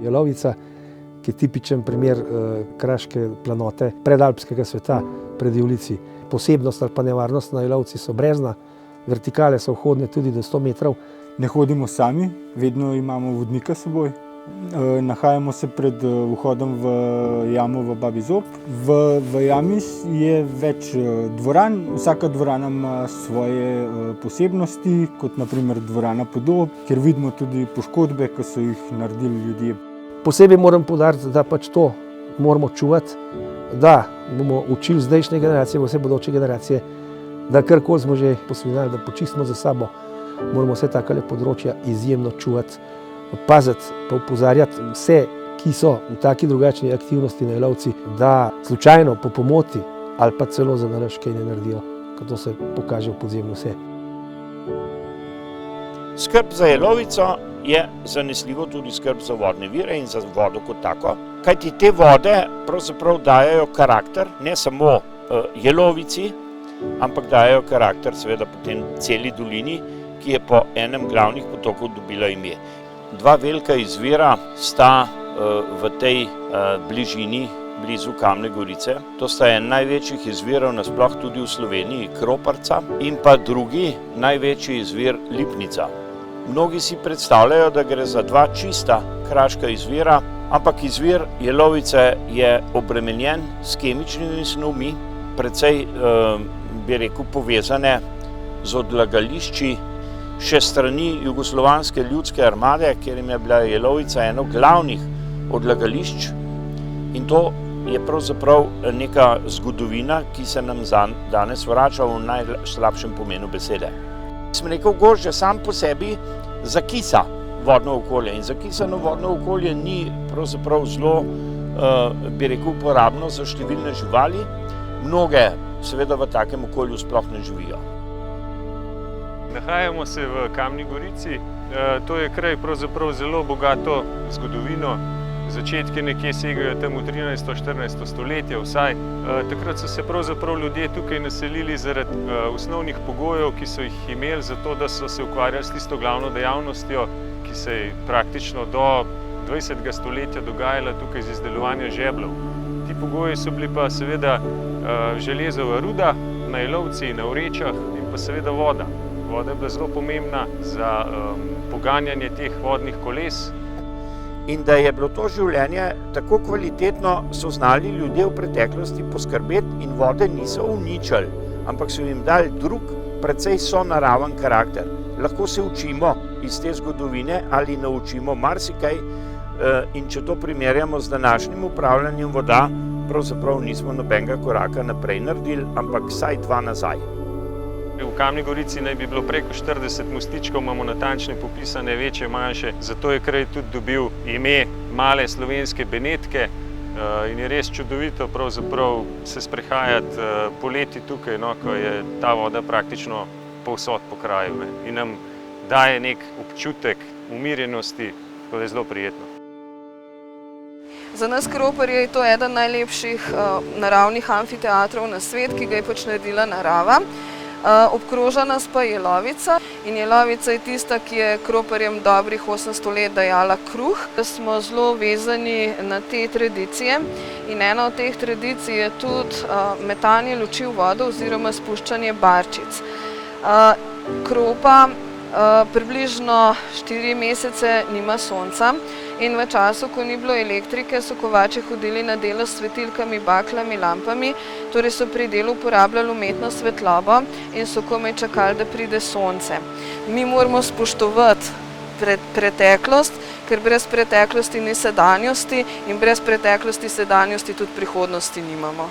Jelovica, ki je tipičen primer kraške planote predalpskega sveta, pred Ivlici. Posebnost ali pa nevarnost na Jelovci so brezna, vertikale so vhodne tudi do 100 metrov. Ne hodimo sami, vedno imamo vodnika s seboj. Nahajamo se pred vhodom v jamo v Babji zob. V jami je več dvoran, vsaka dvorana ima svoje posebnosti, kot naprimer dvorana Podob, kjer vidimo tudi poškodbe, ki so jih naredili ljudje. Posebej moram poudariti, da pač to moramo čuvati, da bomo učili zdajšnje generacije, vse bodoče generacije, da karkoli smo že posvinali, da počistimo za sabo, moramo vse takale področja izjemno čuvati, paziti pa opozarjati vse, ki so v taki drugačni aktivnosti na Jelovci, da slučajno po pomoti ali pa celo za nalašč kaj ne naredijo, ker to se pokaže v podzemlju vse. Skrb za Jelovico je zanesljivo tudi skrb za vodne vire in za vodo kot tako, kajti te vode pravzaprav dajejo karakter ne samo Jelovici, ampak dajejo karakter seveda potem celi dolini, ki je po enem glavnih potokov dobila ime. Dva velika izvira sta v tej bližini, blizu Kamne Gorice. To sta en največjih izvirov nasploh tudi v Sloveniji, Kroparca, in pa drugi največji izvir Lipnica. Mnogi si predstavljajo, da gre za dva čista kraška izvira, ampak izvir Jelovice je obremenjen s kemičnimi snovmi, precej, bi rekel, povezane z odlagališči še strani Jugoslovanske ljudske armade, kjer jim je bila Jelovica eno glavnih odlagališč, in to je pravzaprav neka zgodovina, ki se nam danes vrača v najslabšem pomenu besede. Smrekov gozd že sam po sebi zakisa vodno okolje in zakisano vodno okolje ni pravzaprav zelo, bi rekel, uporabno za številne živali. Mnoge seveda v takem okolju sploh ne živijo. Nahajamo se v Kamni Gorici. To je kraj pravzaprav zelo bogato zgodovino. Začetki nekje segajo tam v 13. 14. stoletje vsaj. Takrat so se pravzaprav ljudje tukaj naselili zaradi osnovnih pogojev, ki so jih imeli za to, da so se ukvarjali s tisto glavno dejavnostjo, ki se je praktično do 20. stoletja dogajala tukaj z izdelovanjem žebljev. Ti pogoji so bili pa seveda železova ruda na Jelovci, na Vrečah in pa seveda voda. Voda je bila zelo pomembna za poganjanje teh vodnih koles. In da je bilo to življenje tako kvalitetno, so znali ljudje v preteklosti poskrbeti in vode niso uničili, ampak so jim dali drug, precej sonaraven karakter. Lahko se učimo iz te zgodovine ali naučimo marsikaj, in če to primerjamo z današnjim upravljanjem voda, pravzaprav nismo nobenega koraka naprej naredili, ampak vsaj dva nazaj. V Kamni Gorici naj bi bilo preko 40 mostičkov, imamo natančne popisane, večje, manjše. Zato je kraj tudi dobil ime Male slovenske Benetke in je res čudovito pravzaprav se sprehajati poleti tukaj, ko je ta voda praktično povsod po kraju in nam daje nek občutek umirjenosti, tako da je zelo prijetno. Za nas Kroparje je to eden najlepših naravnih amfiteatrov na svet, ki ga je pač naredila narava. Obkroža nas pa Jelovica in Jelovica je tista, ki je Kroparjem dobrih 800 let dajala kruh. Smo zelo vezani na te tradicije in ena od teh tradicij je tudi metanje luči v vodo oziroma spuščanje barčic. Kropa približno 4 mesece nima sonca in v času, ko ni bilo elektrike, so kovači hodili na delo s svetilkami, baklami, lampami, torej so pri delu uporabljali umetno svetlobo in so komaj čakali, da pride sonce. Mi moramo spoštovati preteklost, ker brez preteklosti ni sedanjosti in brez preteklosti sedanjosti tudi prihodnosti nimamo.